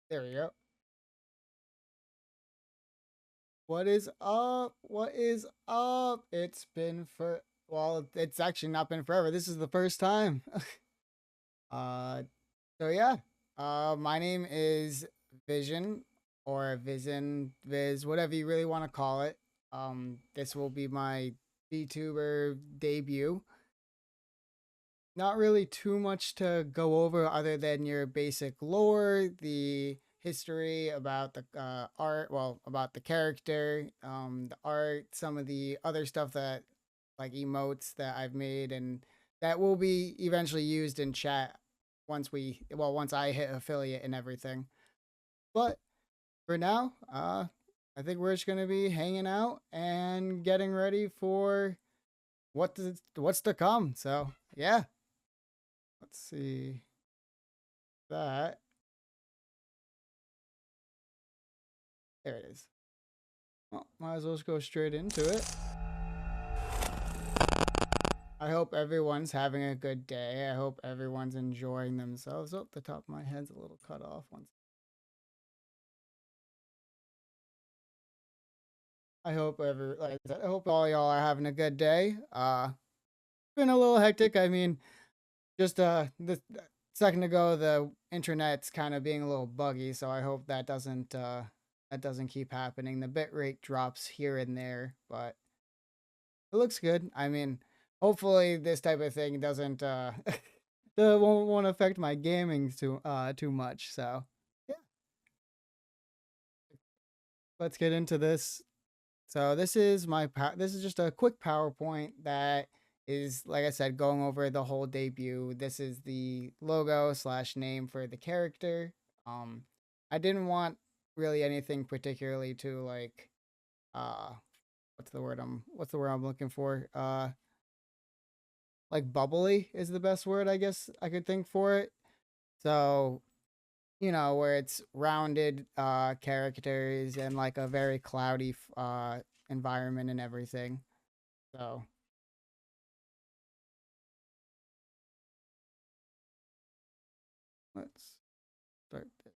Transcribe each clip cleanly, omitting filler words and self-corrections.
There we go. What is up? What is up? It's been for it's actually not been forever. This is the first time. uh so yeah. My name is Vision or Vision, Viz, whatever you really want to call it. This will be my VTuber debut. Not really too much to go over other than your basic lore, the history about the art, well, about the character, the art, some of the other stuff that like emotes that I've made and that will be eventually used in chat once I hit affiliate and everything. But for now, I think we're just gonna be hanging out and getting ready for what's to come. So yeah. Let's see that. There it is. Well, might as well just go straight into it. I hope everyone's having a good day. I hope everyone's enjoying themselves. Oh, the top of my head's a little cut off. I hope all y'all are having a good day. Been a little hectic. I mean, just this second ago the internet's kind of being a little buggy, so I hope that doesn't keep happening. The bitrate drops here and there, but it looks good. I mean, hopefully this type of thing doesn't won't affect my gaming too much. So yeah, let's get into this. So this is just a quick PowerPoint that is, like I said, going over the whole debut. This is the logo slash name for the character. Um, I didn't want really anything particularly to like uh what's the word I'm looking for? Like bubbly is the best word I guess I could think for it. So, where it's rounded characters and like a very cloudy environment and everything. So, let's start this.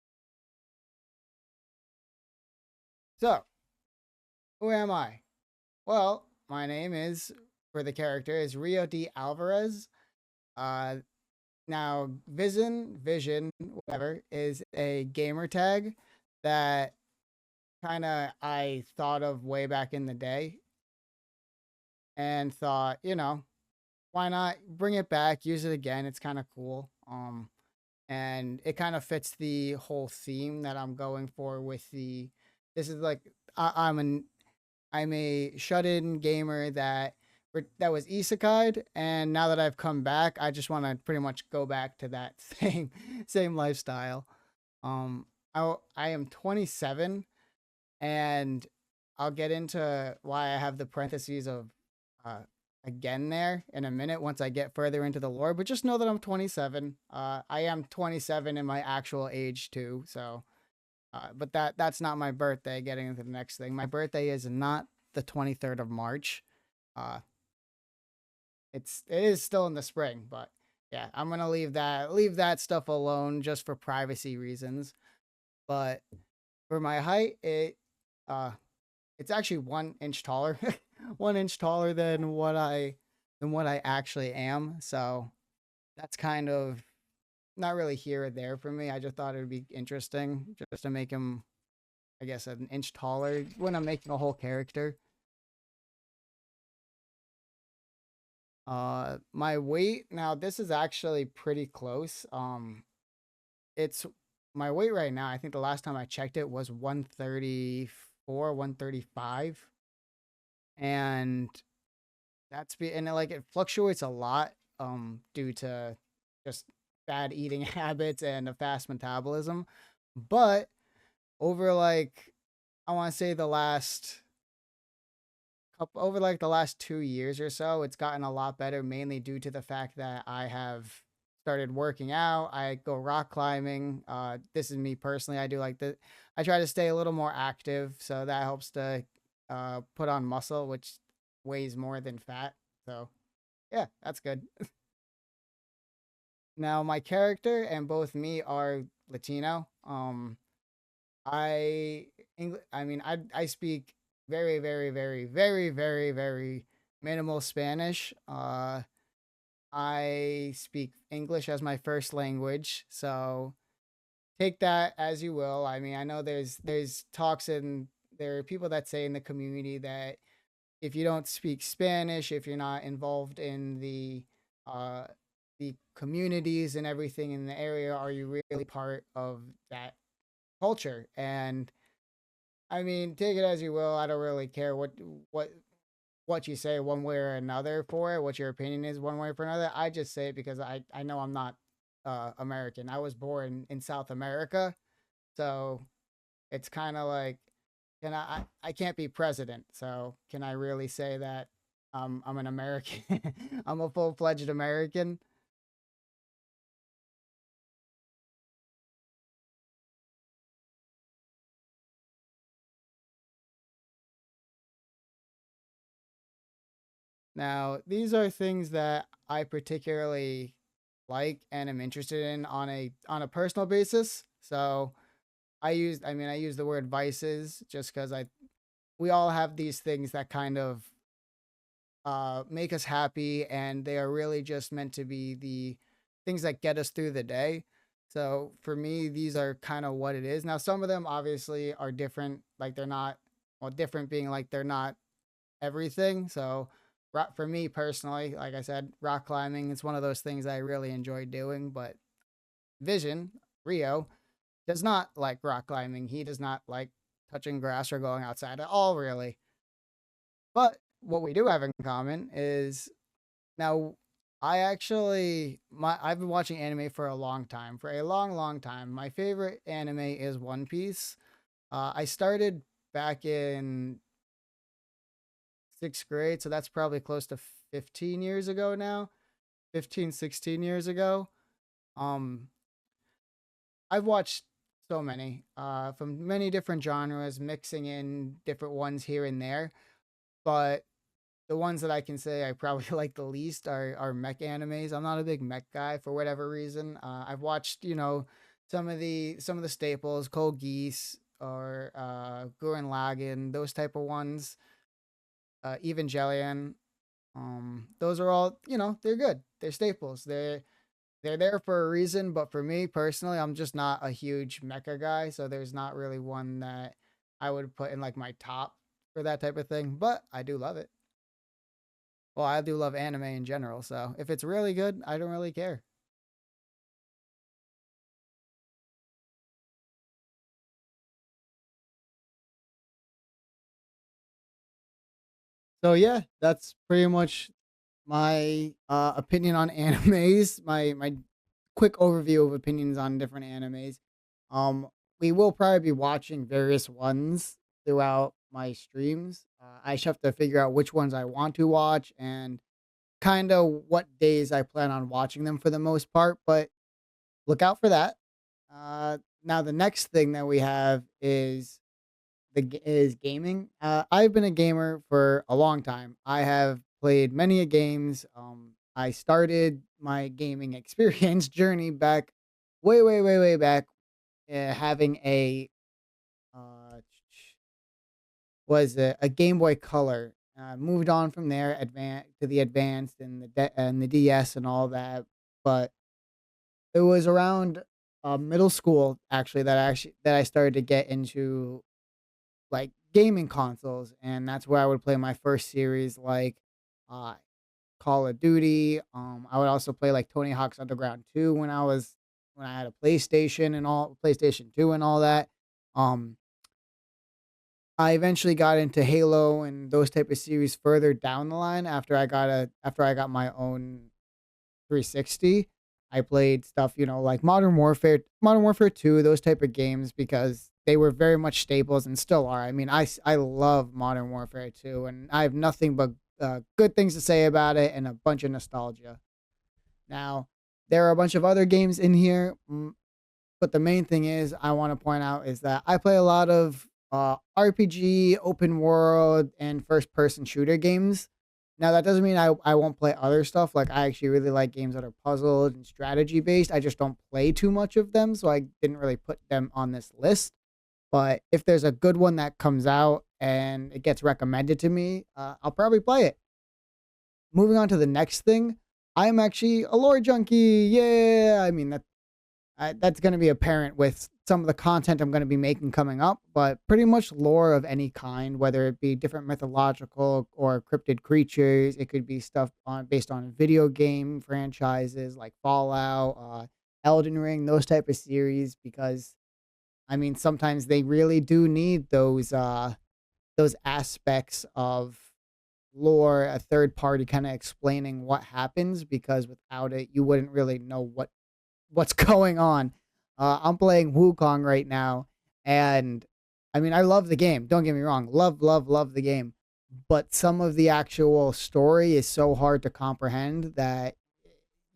So, who am I? Well, my name is for the character is Rio D Alvarez. Uh Now, Vision, whatever, is a gamer tag that kind of I thought of way back in the day and thought, why not bring it back, use it again? It's kind of cool. And it kind of fits the whole theme that I'm going for with the. This is like I'm a shut-in gamer that was isekai'd, and now that I've come back, I just want to pretty much go back to that same lifestyle. I am 27, and I'll get into why I have the parentheses of uh, again there in a minute once I get further into the lore. But just know that I'm 27. I am 27 in my actual age too. So, but that's not my birthday. Getting into the next thing, my birthday is not the 23rd of March. Uh, it is still in the spring, but yeah, I'm gonna leave that stuff alone just for privacy reasons. But for my height, uh it's actually 1 inch taller, 1 inch taller than what I actually am. So that's kind of not really here or there for me. I just thought it would be interesting just to make him, I guess, an inch taller when I'm making a whole character. My weight now. This is actually pretty close. It's my weight right now. I think the last time I checked it was 134, 135, and it fluctuates a lot due to just bad eating habits and a fast metabolism. But over like I want to say over like the last 2 years or so, it's gotten a lot better, mainly due to the fact that I have started working out. I go rock climbing. This is me personally. I try to stay a little more active, so that helps to put on muscle, which weighs more than fat. So yeah, that's good. Now my character and both me are Latino. I I mean, I speak very, very, very, very, very, very minimal Spanish. I speak English as my first language, so take that as you will. I mean, I know there's talks and there are people that say in the community that if you don't speak Spanish, if you're not involved in uh the communities and everything in the area, are you really part of that culture? And I mean, take it as you will. I don't really care what what you say one way or another for it, what your opinion is one way or for another. I just say it because I know I'm not American. I was born in South America, so it's kind of like can I can't be president, so can I really say that I'm an American? I'm a full-fledged American. Now, these are things that I particularly like and am interested in on a personal basis. So, I use the word vices just cuz I we all have these things that kind of make us happy, and they are really just meant to be the things that get us through the day. So for me, these are kind of what it is. Now, some of them obviously are different, like they're not, well, different being like they're not everything. So for me personally, like I said, rock climbing is one of those things I really enjoy doing. But Vision, Rio, does not like rock climbing. He does not like touching grass or going outside at all, really. But what we do have in common is now I've been watching anime for a long time, for a long, long time. My favorite anime is One Piece. I started back in sixth grade, so that's probably close to 15 years ago now. 15, 16 years ago. Um, I've watched so many, from many different genres, mixing in different ones here and there. But the ones that I can say I probably like the least are mech animes. I'm not a big mech guy for whatever reason. I've watched, some of the staples, Code Geass or Gurren Lagann, those type of ones, Evangelion. Those are all, they're good. They're staples. They're there for a reason, but for me personally, I'm just not a huge mecha guy, so there's not really one that I would put in like my top for that type of thing, but I do love it. Well, I do love anime in general, so if it's really good, I don't really care. So yeah, that's pretty much my opinion on animes. My quick overview of opinions on different animes. Um, we will probably be watching various ones throughout my streams. I just have to figure out which ones I want to watch and kind of what days I plan on watching them for the most part. But look out for that. Now the next thing that we have is gaming. I've been a gamer for a long time. I have played many a games. I started my gaming experience journey back, way, way, way, way back, having uh, was a Game Boy Color. Moved on from there, to the advanced and and the DS and all that. But it was around middle school actually that I started to get into like gaming consoles, and that's where I would play my first series like uh Call of Duty. I would also play like Tony Hawk's Underground 2 when I had a PlayStation and all PlayStation 2 and all that. Um I eventually got into Halo and those type of series further down the line after I got my own 360. I played stuff, like Modern Warfare 2, those type of games because they were very much staples and still are. I mean, I love Modern Warfare 2 and I have nothing but good things to say about it and a bunch of nostalgia. Now, there are a bunch of other games in here, but the main thing is I want to point out is that I play a lot of RPG, open world, and first person shooter games. Now that doesn't mean I won't play other stuff. Like I actually really like games that are puzzled and strategy based. I just don't play too much of them, so I didn't really put them on this list. But if there's a good one that comes out and it gets recommended to me, I'll probably play it. Moving on to the next thing, I'm actually a lore junkie. Yeah, I mean that's going to be apparent with some of the content I'm going to be making coming up, but pretty much lore of any kind, whether it be different mythological or cryptid creatures. It could be stuff based on video game franchises like Fallout, Elden Ring, those type of series. Because I mean, sometimes they really do need those aspects of lore, a third party kind of explaining what happens, because without it, you wouldn't really know what's going on. I'm playing Wukong right now, and I mean, I love the game. Don't get me wrong, love the game. But some of the actual story is so hard to comprehend that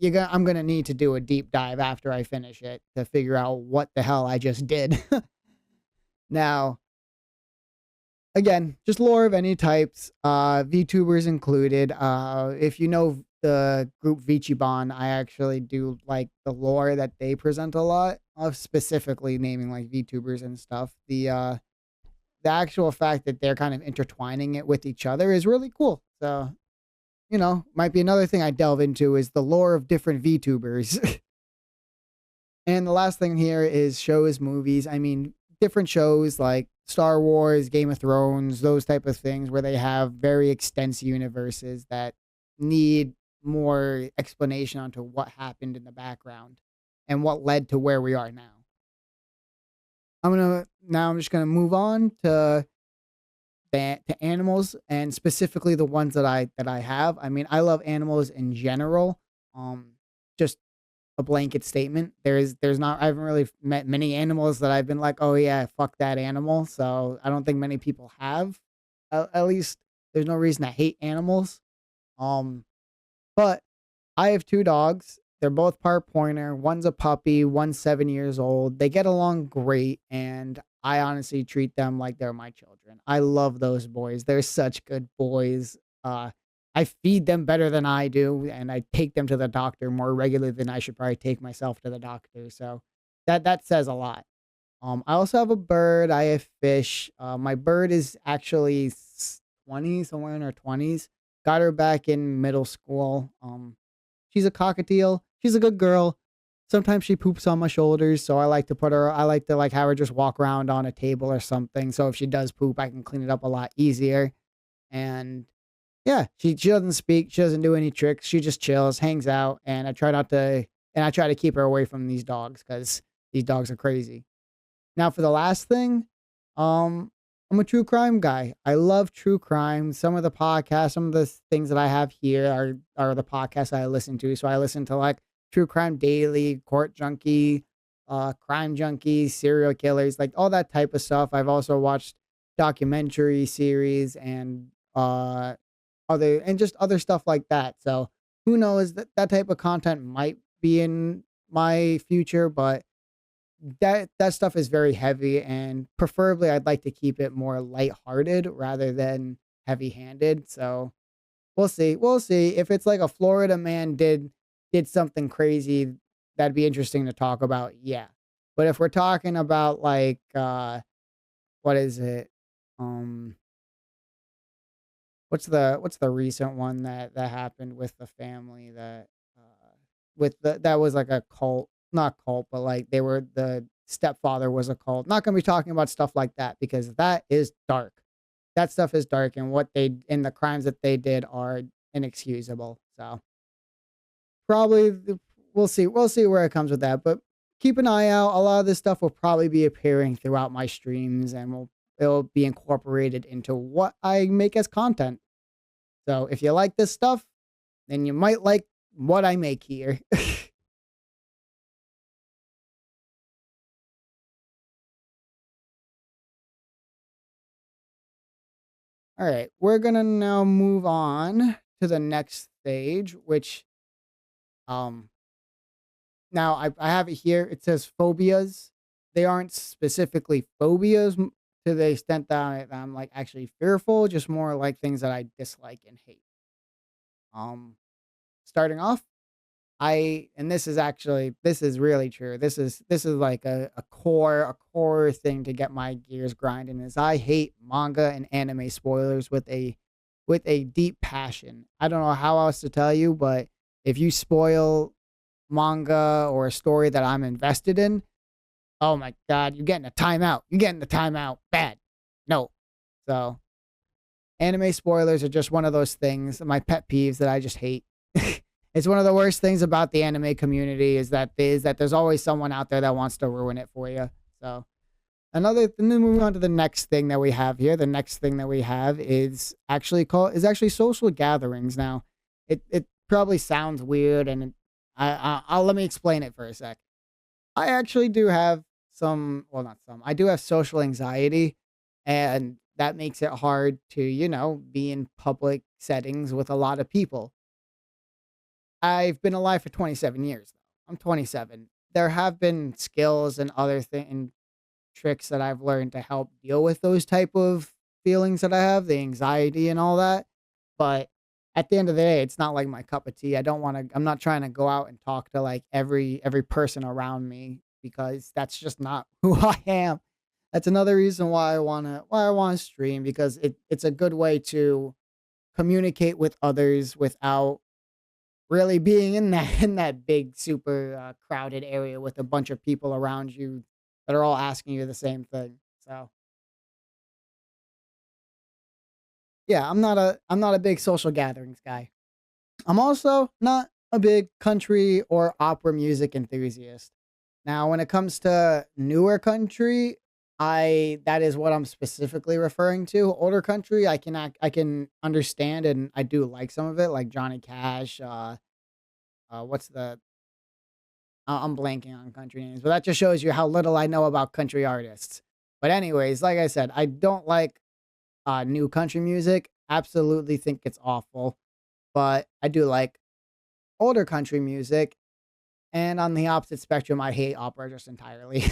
I'm gonna need to do a deep dive after I finish it to figure out what the hell I just did. Now, again, just lore of any types, VTubers included. If you know the group Vichiban, I actually do like the lore that they present a lot of, specifically naming like VTubers and stuff. The actual fact that they're kind of intertwining it with each other is really cool. So, might be another thing I delve into is the lore of different VTubers. And the last thing here is shows, movies. I mean, different shows like Star Wars, Game of Thrones, those type of things where they have very extensive universes that need more explanation onto what happened in the background and what led to where we are now. I'm just gonna move on to animals, and specifically the ones that I have. I mean, I love animals in general. Just a blanket statement. There's not I haven't really met many animals that I've been like, oh yeah, fuck that animal. So I don't think many people have. At least there's no reason to hate animals. Um, but I have two dogs. They're both part pointer. One's a puppy. One's 7 years old. They get along great, and I honestly treat them like they're my children. I love those boys. They're such good boys. I feed them better than I do, and I take them to the doctor more regularly than I should probably take myself to the doctor. So that says a lot. I also have a bird. I have fish. My bird is actually 20, somewhere in her 20s. Got her back in middle school. She's a cockatiel. She's a good girl. Sometimes she poops on my shoulders, so I like to like have her just walk around on a table or something. So if she does poop, I can clean it up a lot easier. And yeah, she doesn't speak, she doesn't do any tricks. She just chills, hangs out, and I try to keep her away from these dogs because these dogs are crazy. Now for the last thing, I'm a true crime guy. I love true crime. Some of the podcasts, some of the things that I have here are the podcasts I listen to. So I listen to like True Crime Daily, Court Junkie, Crime Junkies, Serial Killers, like all that type of stuff. I've also watched documentary series and just other stuff like that. So who knows, that type of content might be in my future, but that stuff is very heavy, and preferably I'd like to keep it more lighthearted rather than heavy-handed. So we'll see. We'll see. If it's like a Florida man did something crazy, that'd be interesting to talk about. Yeah. But if we're talking about like what is it? Um what's the recent one that happened with the family that that was like a cult, not cult, but like the stepfather was a cult. Not gonna be talking about stuff like that because that is dark. That stuff is dark, and the crimes that they did are inexcusable. So probably we'll see where it comes with that. But keep an eye out. A lot of this stuff will probably be appearing throughout my streams, and it'll be incorporated into what I make as content. So if you like this stuff, then you might like what I make here. All right, we're gonna now move on to the next stage, which um now I have it here. It says phobias. They aren't specifically phobias to the extent that I'm like actually fearful, just more like things that I dislike and hate. Um, Starting off. And this is really true. This is like a core thing to get my gears grinding is I hate manga and anime spoilers with a deep passion. I don't know how else to tell you, but if you spoil manga or a story that I'm invested in, oh my god, you're getting a timeout. You're getting the timeout. Bad. No. So anime spoilers are just one of those things, my pet peeves that I just hate. It's one of the worst things about the anime community is that there's always someone out there that wants to ruin it for you. So and then moving on to the next thing that we have here. The next thing that we have is actually social gatherings. Now, it probably sounds weird, and I'll let me explain it for a sec. I actually do have well, not some. I do have social anxiety, and that makes it hard to be in public settings with a lot of people. I've been alive for 27 years. I'm 27. There have been skills and other things tricks that I've learned to help deal with those type of feelings that I have, the anxiety and all that. But at the end of the day, it's not like my cup of tea. I'm not trying to go out and talk to like every person around me because that's just not who I am. That's another reason why I want to stream because it's a good way to communicate with others without really being in that big super crowded area with a bunch of people around you that are all asking you the same thing. So yeah, I'm not a big social gatherings guy. I'm also not a big country or opera music enthusiast. Now, when it comes to newer country, I that is what I'm specifically referring to. Older country, I can understand and I do like some of it, like Johnny Cash. What's the I'm blanking on country names, but that just shows you how little I know about country artists. But anyways, like I said, I don't like new country music. Absolutely think it's awful, but I do like older country music. And on the opposite spectrum, I hate opera just entirely.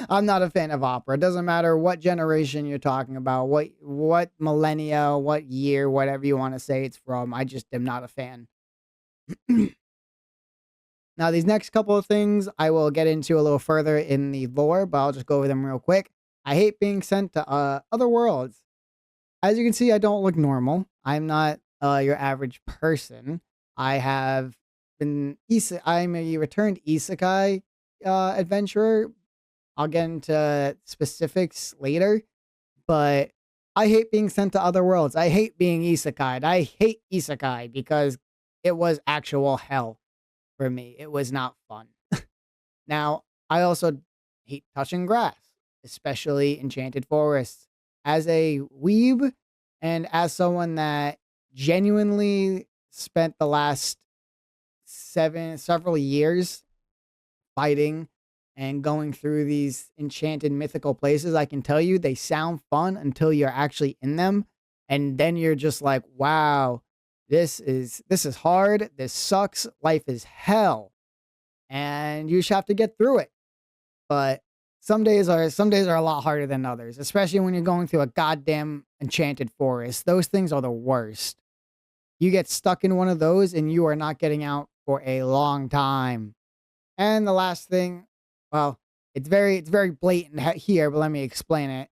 I'm not a fan of opera. It doesn't matter what generation you're talking about, what millennia, what year, whatever you want to say it's from. I just am not a fan. Now, these next couple of things I will get into a little further in the lore, but I'll just go over them real quick. I hate being sent to other worlds. As you can see, I don't look normal. I'm not your average person. I have I'm a returned isekai adventurer. I'll get into specifics later, but I hate being sent to other worlds. I hate being isekai. I hate isekai because it was actual hell for me. It was not fun. Now, I also hate touching grass, especially enchanted forests. As a weeb and as someone that genuinely spent the last several years fighting and going through these enchanted mythical places, I can tell you they sound fun until you're actually in them. And then you're just like, wow, this is hard. This sucks. Life is hell. And you just have to get through it. But some days are a lot harder than others, especially when you're going through a goddamn enchanted forest. Those things are the worst. You get stuck in one of those and you are not getting out for a long time. And the last thing, well, it's very blatant here, but let me explain it.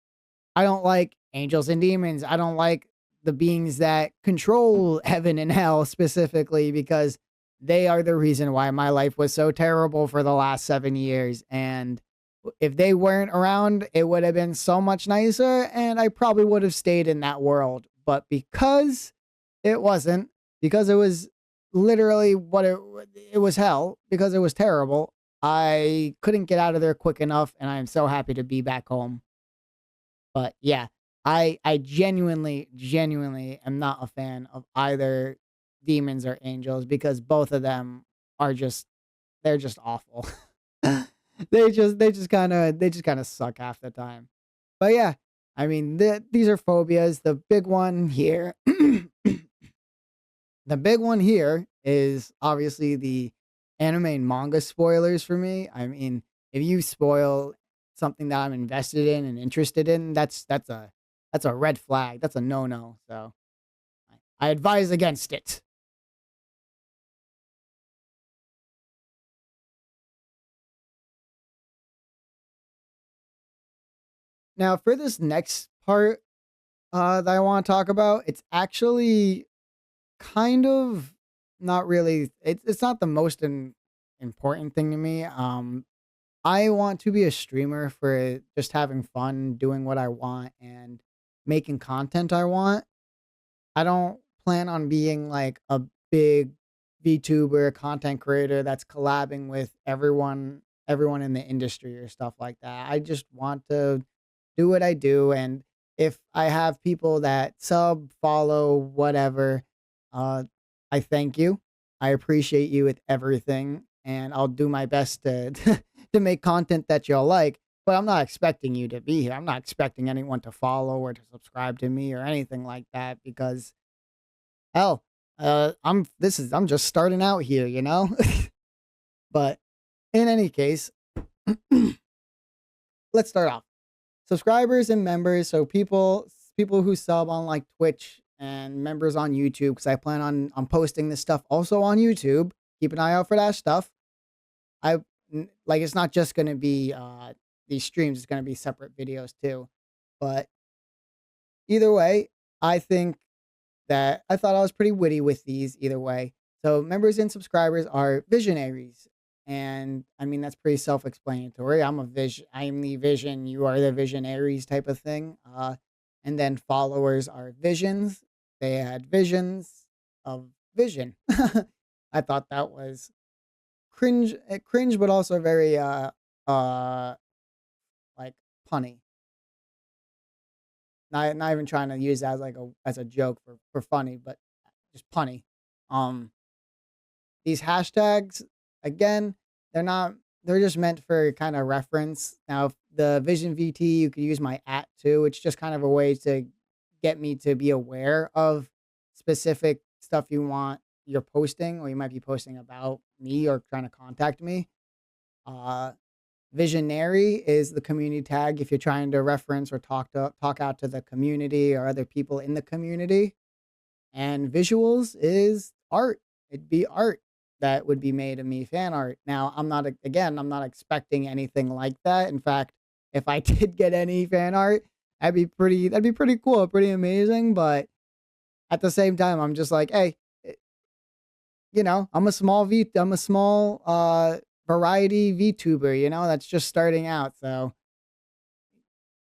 I don't like angels and demons. I don't like the beings that control heaven and hell specifically because they are the reason why my life was so terrible for the last 7 years. And if they weren't around, it would have been so much nicer and I probably would have stayed in that world. But because it wasn't, because it was literally it was hell, because it was terrible, I couldn't get out of there quick enough and I am so happy to be back home. But yeah, I genuinely am not a fan of either demons or angels because both of them are just they're just awful. They just kind of suck half the time. But yeah, I mean these are phobias. The big one here, the big one here is obviously the anime and manga spoilers for me. I mean, if you spoil something that I'm invested in and interested in, that's a red flag. That's a no-no. So I advise against it. Now, for this next part that I want to talk about, it's actually kind of not really. It's not the most important thing to me. I want to be a streamer for just having fun, doing what I want, and making content I want. I don't plan on being like a big VTuber content creator that's collabing with everyone in the industry or stuff like that. I just want to do what I do, and if I have people that sub, follow, whatever, uh I thank you. I appreciate you with everything, and I'll do my best to to make content that you'll like, but I'm not expecting you to be here. I'm not expecting anyone to follow or to subscribe to me or anything like that because hell, I'm just starting out here, you know? But in any case, let's start off. Subscribers and members, so people who sub on like Twitch and members on YouTube, because I plan on posting this stuff also on YouTube. Keep an eye out for that stuff. Like it's not just gonna be these streams, it's gonna be separate videos too. But either way, I think that I thought I was pretty witty with these either way. So members and subscribers are visionaries. And I mean that's pretty self-explanatory. I am the vision, you are the visionaries type of thing. And then followers are visions. They had visions of vision. I thought that was cringe, but also very uh like punny. Not even trying to use that as like a joke for funny, but just punny. Um, these hashtags again, they're just meant for kind of reference. Now, the Vision VT, you could use my at too. It's just kind of a way to get me to be aware of specific stuff you're posting, or you might be posting about me or trying to contact me. Uh, Visionary is the community tag if you're trying to reference or talk out to the community or other people in the community. And visuals is art. It'd be art that would be made of me, fan art. Now, I'm not expecting anything like that. In fact, if I did get any fan art, that'd be pretty cool, pretty amazing, but at the same time, I'm just like, hey, I'm a small variety VTuber, that's just starting out. So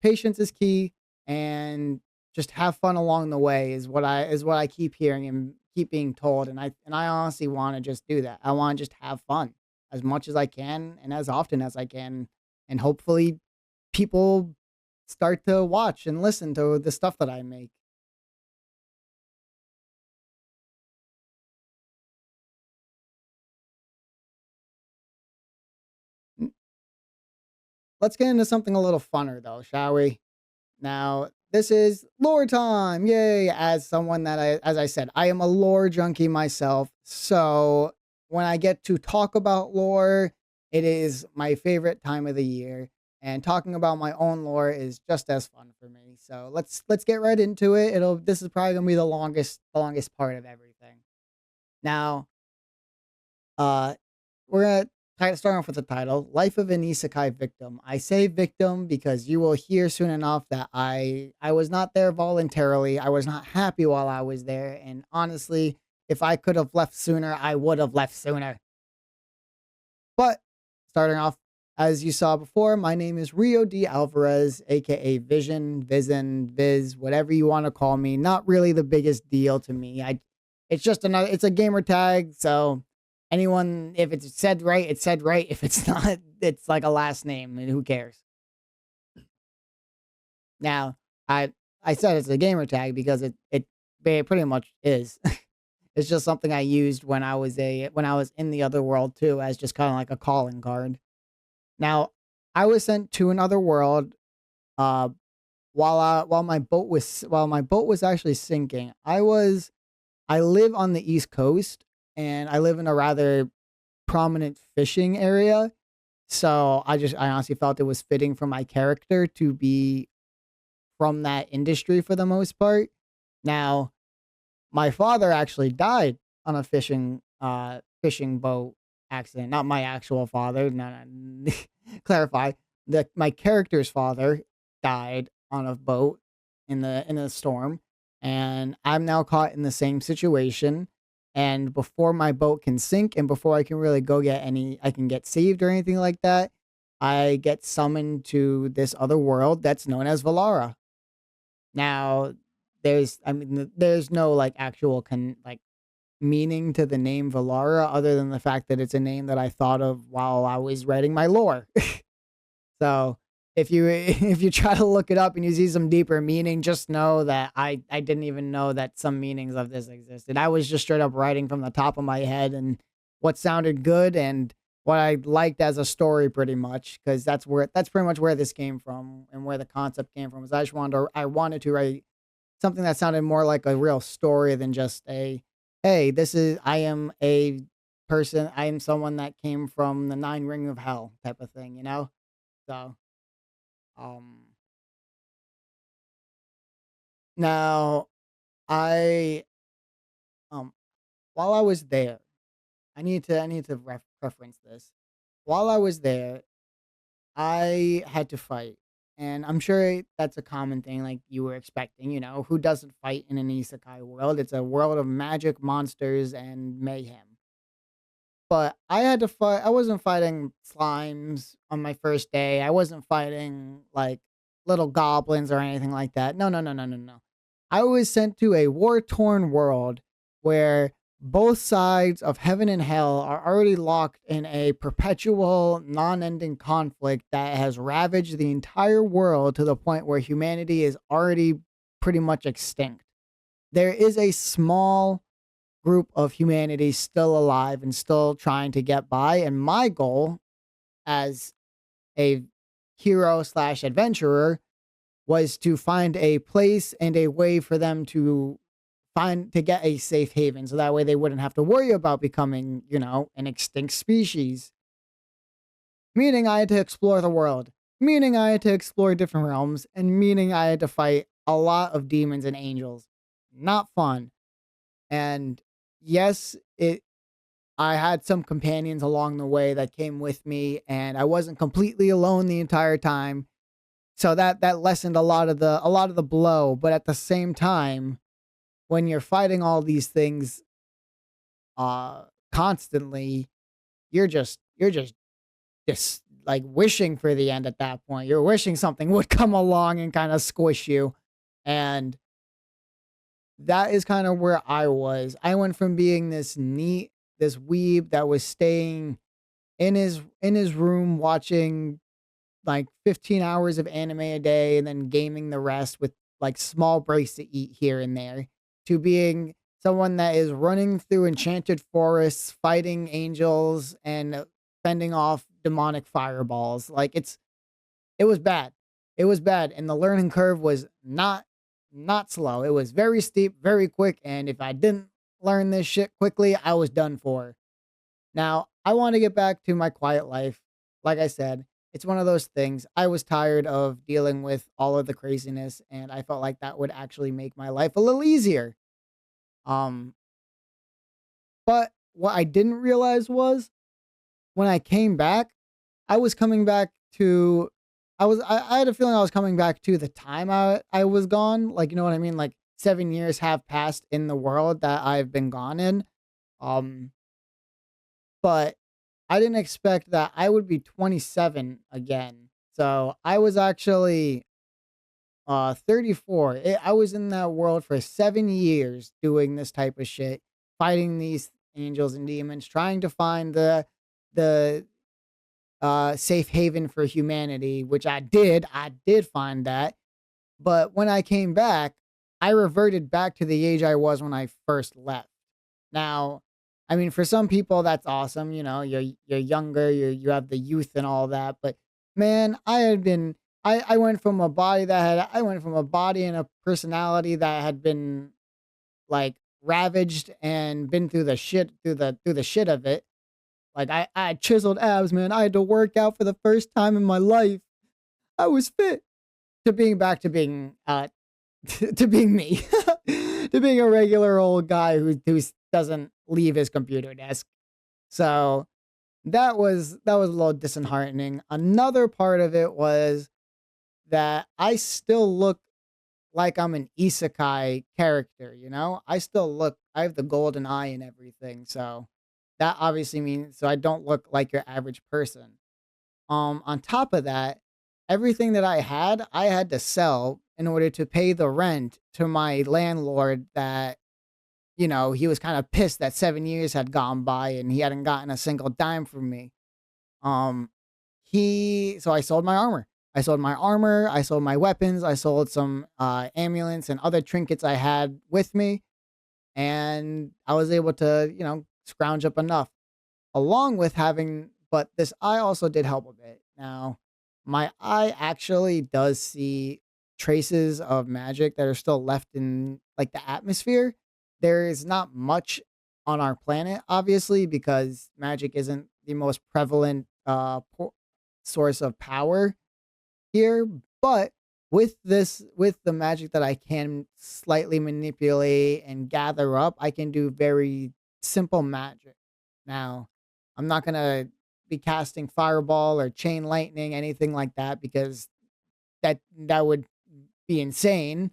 patience is key, and just have fun along the way is what I keep hearing and keep being told. And I honestly want to just do that. I want to just have fun as much as I can and as often as I can. And hopefully people start to watch and listen to the stuff that I make. Let's get into something a little funner though, shall we? Now, this is lore time. Yay. As I said, I am a lore junkie myself. So when I get to talk about lore, it is my favorite time of the year. And talking about my own lore is just as fun for me. So let's get right into it. This is probably gonna be the longest part of everything. Now, uh, we're gonna start off with the title, Life of an Isekai Victim. I say victim because you will hear soon enough that I was not there voluntarily. I was not happy while I was there. And honestly, if I could have left sooner, I would have left sooner. But starting off, as you saw before, my name is Rio D. Alvarez, aka Viz, whatever you want to call me. Not really the biggest deal to me. It's a gamer tag, so anyone, if it's said right, it's said right. If it's not, it's like a last name, and who cares? Now, I said it's a gamer tag because it pretty much is. It's just something I used when I was in the other world too, as just kind of like a calling card. Now, I was sent to another world uh while my boat was actually sinking. I live on the East Coast, and I live in a rather prominent fishing area. So I honestly felt it was fitting for my character to be from that industry for the most part. Now, my father actually died on a fishing boat accident. Not my actual father. No, no. Clarify. My character's father. died on a boat in a storm, and I'm now caught in the same situation. And before my boat can sink, and before I can really go get any, I can get saved or anything like that, I get summoned to this other world that's known as Valara. Now, there's no like actual meaning to the name Valara other than the fact that it's a name that I thought of while I was writing my lore. So if you if you try to look it up and you see some deeper meaning, just know that I didn't even know that some meanings of this existed. I was just straight up writing from the top of my head and what sounded good and what I liked as a story pretty much, because that's pretty much where this came from and where the concept came from. Is I wanted to write something that sounded more like a real story than just a, hey, I am a person, I am someone that came from the nine ring of hell type of thing, you know? So, um, now I, um, while I was there, I need to reference this. While I was there, I had to fight. And I'm sure that's a common thing, like you were expecting, you know, who doesn't fight in an isekai world? It's a world of magic, monsters, and mayhem. But I had to fight, I wasn't fighting slimes on my first day. I wasn't fighting like little goblins or anything like that. No, no, no, no, no, no. I was sent to a war-torn world where both sides of heaven and hell are already locked in a perpetual, non-ending conflict that has ravaged the entire world to the point where humanity is already pretty much extinct. There is a small group of humanity still alive and still trying to get by. And my goal as a hero slash adventurer was to find a place and a way for them to get a safe haven. So that way they wouldn't have to worry about becoming, you know, an extinct species. Meaning I had to explore the world, meaning I had to explore different realms, and meaning I had to fight a lot of demons and angels. Not fun. And yes, it I had some companions along the way that came with me, and I wasn't completely alone the entire time. So that lessened a lot of the blow, but at the same time, when you're fighting all these things constantly, you're just like wishing for the end at that point. You're wishing something would come along and kind of squish you. And that is kind of where I was. I went from being this weeb that was staying in his room watching like 15 hours of anime a day and then gaming the rest with like small breaks to eat here and there, to being someone that is running through enchanted forests, fighting angels and fending off demonic fireballs. Like it was bad. It was bad, and the learning curve was not slow. It was very steep, very quick, and if I didn't learn this shit quickly, I was done for. Now, I want to get back to my quiet life. Like I said, it's one of those things. I was tired of dealing with all of the craziness, and I felt like that would actually make my life a little easier. Um, but what I didn't realize was when I came back, I was coming back to I had a feeling I was coming back to the time I was gone. Like, you know what I mean? Like 7 years have passed in the world that I've been gone in. Um, but I didn't expect that I would be 27 again. So I was actually 34. I was in that world for 7 years doing this type of shit, fighting these angels and demons, trying to find the safe haven for humanity, which I did. I did find that. But when I came back, I reverted back to the age I was when I first left. Now, I mean, for some people that's awesome. You know, you're younger, you have the youth and all that. But man, I went from a body I went from a body and a personality that had been like ravaged and been through the shit through the shit of it. Like I had chiseled abs, man. I had to work out for the first time in my life. I was fit, to being back to being to being me, to being a regular old guy who doesn't leave his computer desk. So that was a little disheartening. Another part of it was that I still look like I'm an isekai character, you know? I have the golden eye and everything, so that obviously means so I don't look like your average person. On top of that, everything that I had to sell in order to pay the rent to my landlord that, you know, he was kind of pissed that 7 years had gone by and he hadn't gotten a single dime from me. Um, so I sold my armor. I sold my weapons, I sold some ambulance and other trinkets I had with me, and I was able to, you know, scrounge up enough along with having but this eye also did help a bit. Now, my eye actually does see traces of magic that are still left in like the atmosphere. There is not much on our planet, obviously, because magic isn't the most prevalent source of power here. But with the magic that I can slightly manipulate and gather up, I can do very simple magic. Now, I'm not gonna be casting fireball or chain lightning, anything like that, because that would be insane.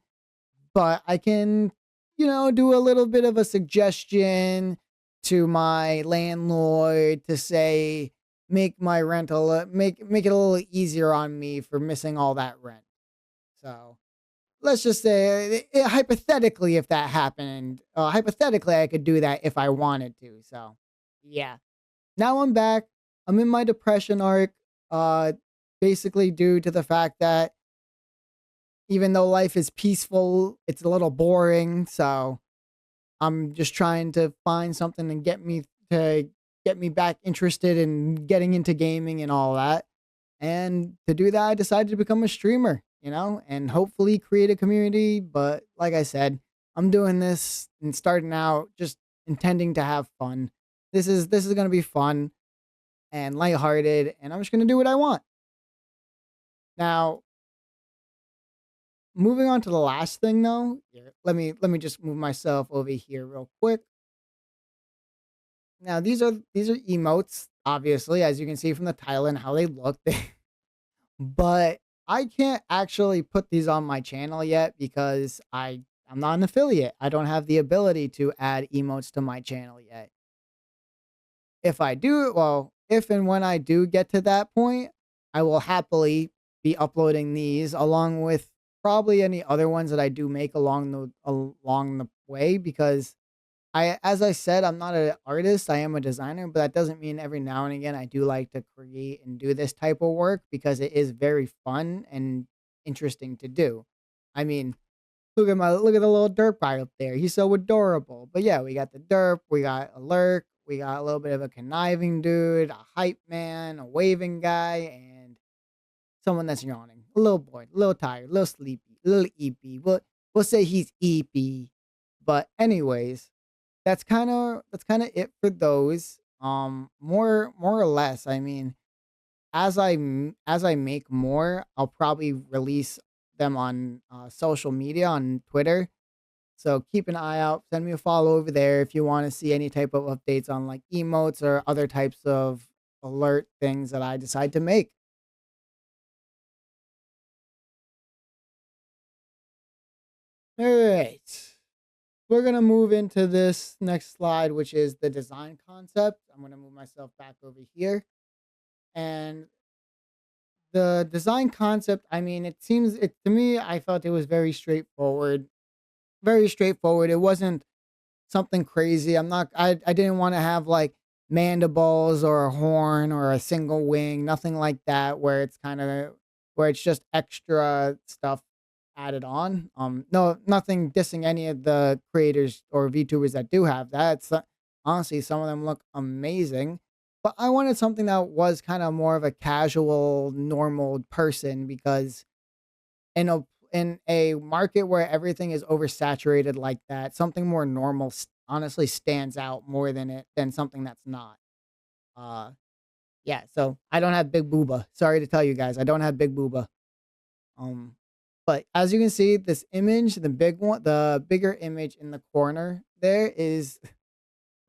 But I can, you know, do a little bit of a suggestion to my landlord to say, make my rental make it a little easier on me for missing all that rent. So let's just say hypothetically, if that happened, hypothetically, I could do that if I wanted to. So yeah. Now I'm back. I'm in my depression arc, uh, basically due to the fact that even though life is peaceful, it's a little boring. So I'm just trying to find something and to get me back interested in getting into gaming and all that. And to do that, I decided to become a streamer, you know, and hopefully create a community. But like I said, I'm doing this and starting out just intending to have fun. This is gonna be fun and lighthearted, and I'm just gonna do what I want. Now, moving on to the last thing though, here, let me just move myself over here real quick. Now these are emotes, obviously, as you can see from the title and how they look. But I can't actually put these on my channel yet because I'm not an affiliate. I don't have the ability to add emotes to my channel yet. If I do, well, if and when I do get to that point, I will happily be uploading these along with probably any other ones that I do make along the way because as I said, I'm not an artist, I am a designer, but that doesn't mean every now and again I do like to create and do this type of work because it is very fun and interesting to do. I mean, look at the little derp guy up there. He's so adorable. But yeah, we got the derp, we got a lurk, we got a little bit of a conniving dude, a hype man, a waving guy, and someone that's yawning. A little bored, a little tired, a little sleepy, a little eepy. We'll say he's eepy. But anyways, that's kind of it for those. More or less. I mean, as I make more, I'll probably release them on social media on Twitter. So keep an eye out. Send me a follow over there if you want to see any type of updates on like emotes or other types of alert things that I decide to make. All right. We're going to move into this next slide, which is the design concept. I'm going to move myself back over here. And the design concept, I mean, it to me, I felt it was very straightforward. Very straightforward. It wasn't something crazy. I didn't want to have like mandibles or a horn or a single wing, nothing like that where it's kind of where it's just extra stuff added on. No, nothing dissing any of the creators or VTubers that do have that. Honestly, some of them look amazing. But I wanted something that was kind of more of a casual, normal person because in a market where everything is oversaturated like that, something more normal honestly stands out more than something that's not. Uh, yeah. So I don't have big booba. Sorry to tell you guys, I don't have big booba. Um, but as you can see, this image, the bigger image in the corner there is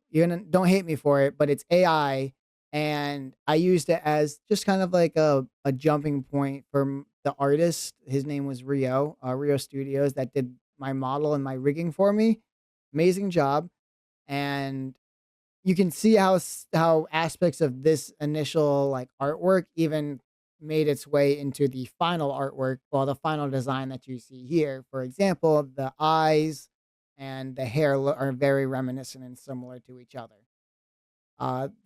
you're gonna don't hate me for it, but it's AI and I used it as just kind of like a jumping point for the artist. His name was Rio Studios, that did my model and my rigging for me. Amazing job. And you can see how aspects of this initial like artwork even made its way into the final artwork, well, the final design that you see here. For example, the eyes and the hair are very reminiscent and similar to each other.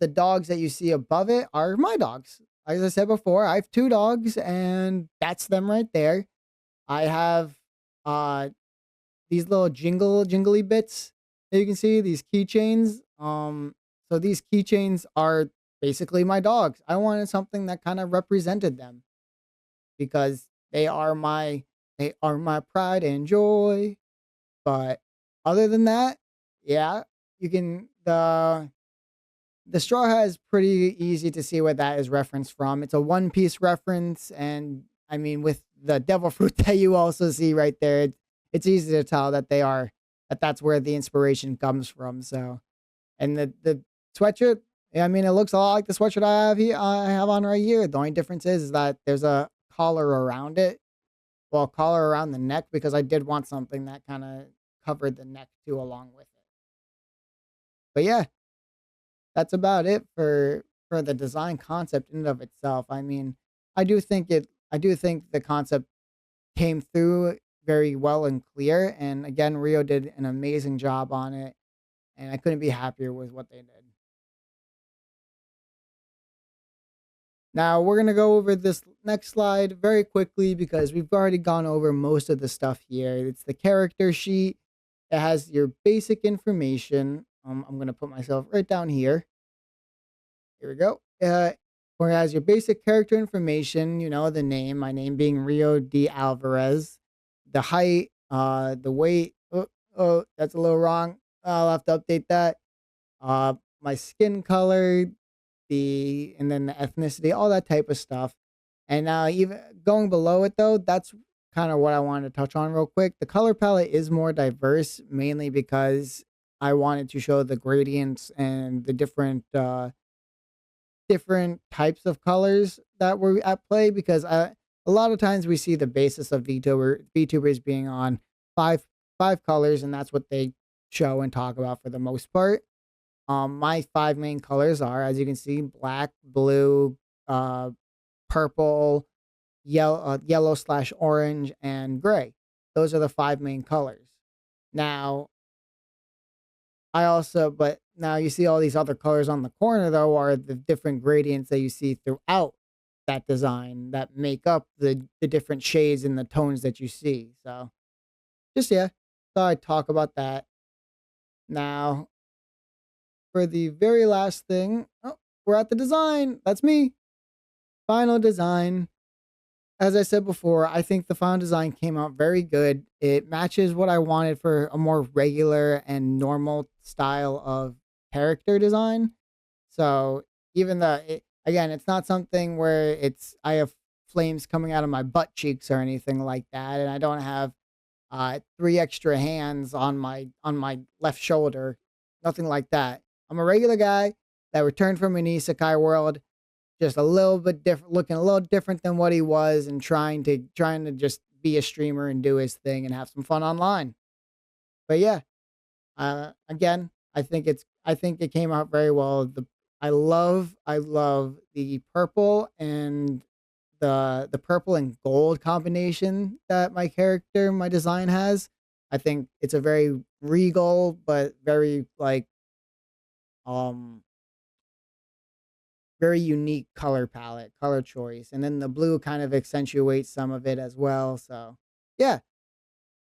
The dogs that you see above it are my dogs. As I said before, I have two dogs, and that's them right there. I have uh, these little jingly bits that you can see, these keychains. So these keychains are basically my dogs. I wanted something that kind of represented them because they are my pride and joy. But other than that, yeah, you can the straw hat is pretty easy to see where that is referenced from. It's a One Piece reference, and I mean, with the devil fruit that you also see right there, it's easy to tell that that's where the inspiration comes from. So, and the sweatshirt, yeah, I mean, it looks a lot like the sweatshirt I have here. I have on right here. The only difference is that there's a collar around it, well, collar around the neck, because I did want something that kind of covered the neck too, along with it. But yeah, that's about it for the design concept in and of itself. I mean, I do think the concept came through very well and clear. And again, Rio did an amazing job on it, and I couldn't be happier with what they did. Now we're gonna go over this next slide very quickly because we've already gone over most of the stuff here. It's the character sheet. It has your basic information. I'm gonna put myself right down here. Here we go. Whereas your basic character information, you know, the name, my name being Rio D. Alvarez, the height, the weight. Oh, that's a little wrong. I'll have to update that. My skin color, and then the ethnicity, all that type of stuff. And now, even going below it, though, that's kind of what I wanted to touch on real quick. The color palette is more diverse, mainly because I wanted to show the gradients and the different types of colors that were at play, because a lot of times we see the basis of VTubers being on five colors, and that's what they show and talk about for the most part. My five main colors are, as you can see, black, blue, uh, purple, yellow slash orange, and gray. Those are the five main colors. Now, but now you see all these other colors on the corner, though, are the different gradients that you see throughout that design that make up the different shades and the tones that you see. So, just, yeah, thought I'd talk about that. Now, for the very last thing, oh, we're at the design. That's me. Final design. As I said before, I think the final design came out very good. It matches what I wanted for a more regular and normal style of character design. So even though, again, it's not something where I have flames coming out of my butt cheeks or anything like that, and I don't have three extra hands on my left shoulder, nothing like that. I'm a regular guy that returned from an isekai world, just a little bit different, looking a little different than what he was, and trying to just be a streamer and do his thing and have some fun online. But yeah, again, I think it came out very well. I love the purple and the purple and gold combination that my design has. I think it's a very regal but very like um very unique color palette, color choice. And then the blue kind of accentuates some of it as well. So yeah,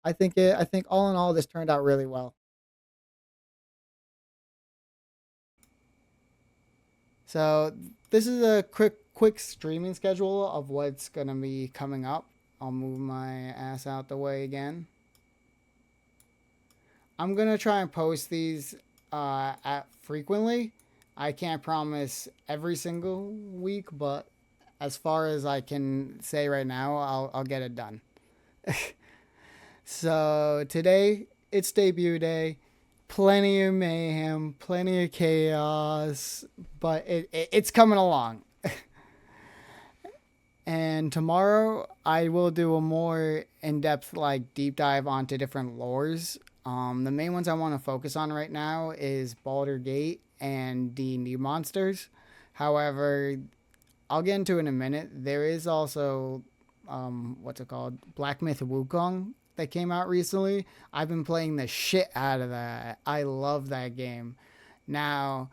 I think all in all this turned out really well. So this is a quick streaming schedule of what's gonna be coming up. I'll move my ass out the way again. I'm gonna try and post these at frequently. I can't promise every single week, but as far as I can say right now, I'll get it done. So today it's debut day. plenty of mayhem, plenty of chaos, but it's coming along. And tomorrow I will do a more in-depth like deep dive onto different lores. The main ones I want to focus on right now is Baldur Gate and D&D monsters. However, I'll get into it in a minute. There is also what's it called? Black Myth Wukong that came out recently. I've been playing the shit out of that. I love that game. Now,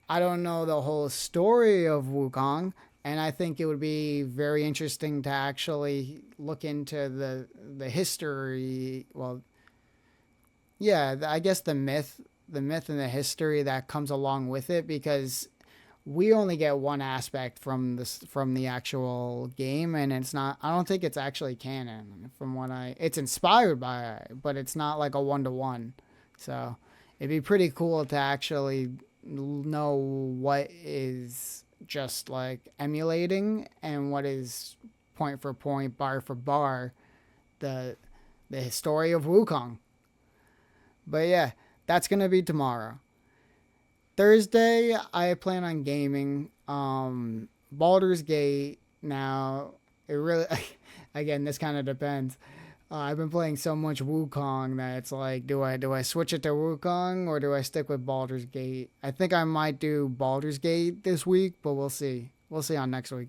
I don't know the whole story of Wukong, and I think it would be very interesting to actually look into the history. Well, yeah, I guess the myth and the history that comes along with it, because we only get one aspect from the actual game, and it's not. I don't think it's actually canon. From what it's inspired by, but it's not like a 1-to-1. So it'd be pretty cool to actually know what is just like emulating and what is point for point, bar for bar, the story of Wukong. But yeah, that's gonna be tomorrow. Thursday, I plan on gaming. Baldur's Gate. Now, it really, again, this kind of depends. I've been playing so much Wukong that it's like, do I switch it to Wukong or do I stick with Baldur's Gate? I think I might do Baldur's Gate this week, but we'll see. We'll see on next week.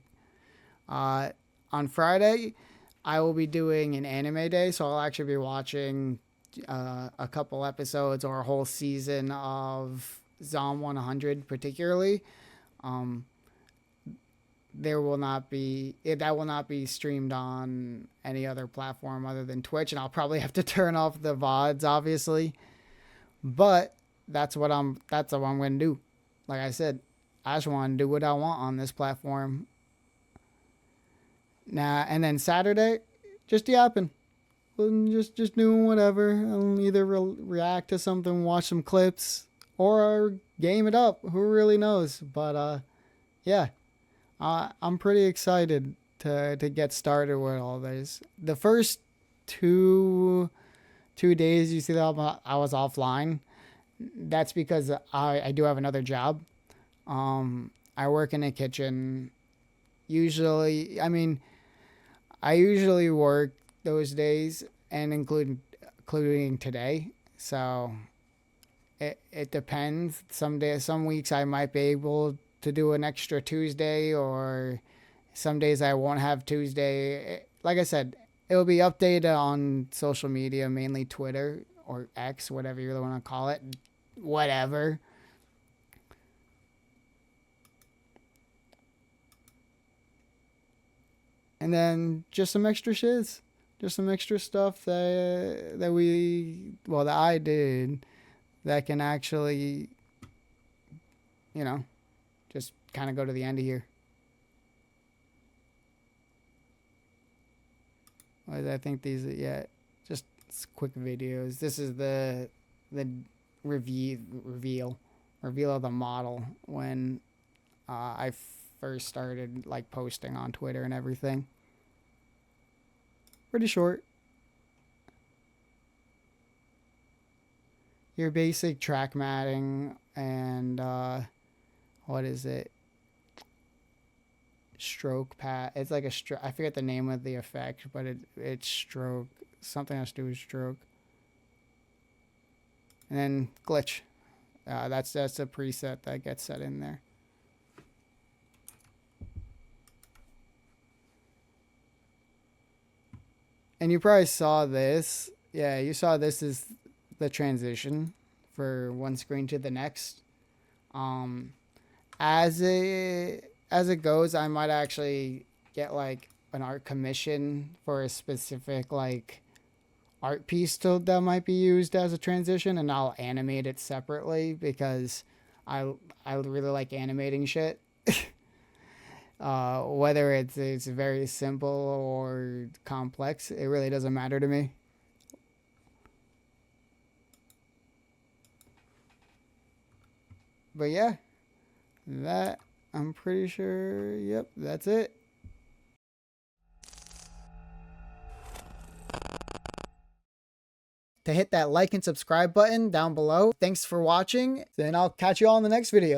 On Friday, I will be doing an anime day, so I'll actually be watching a couple episodes or a whole season of Zom 100 particularly. There will not be that will not be streamed on any other platform other than Twitch, and I'll probably have to turn off the VODs obviously. But that's what I'm going to do. Like I said, I just want to do what I want on this platform. Now, and then Saturday, just yapping. Just doing whatever. I'll either react to something, watch some clips, or game it up. Who really knows? But yeah, I'm pretty excited to get started with all this. The first two days you see that I was offline. That's because I do have another job. I work in a kitchen. Usually, I usually work those days, and including today. So it depends. Some weeks I might be able to do an extra Tuesday, or some days I won't have Tuesday. Like I said, it'll be updated on social media, mainly Twitter or X, whatever you want to call it. Whatever. And then just some extra shiz. Just some extra stuff that I did that can actually, just kind of go to the end of here. I think these, just quick videos. This is the reveal of the model when I first started like posting on Twitter and everything. Pretty short. Your basic track matting and what is it? Stroke pat. It's like a stroke. I forget the name of the effect, but it's stroke. Something has to do with stroke. And then glitch. That's a preset that gets set in there. And you probably saw this. Yeah, you saw this is the transition for one screen to the next. As it goes, I might actually get like an art commission for a specific like art piece that might be used as a transition, and I'll animate it separately because I really like animating shit. Whether it's very simple or complex, it really doesn't matter to me. But yeah, that I'm pretty sure. Yep, that's it. to hit that like and subscribe button down below. Thanks for watching, and I'll catch you all in the next video.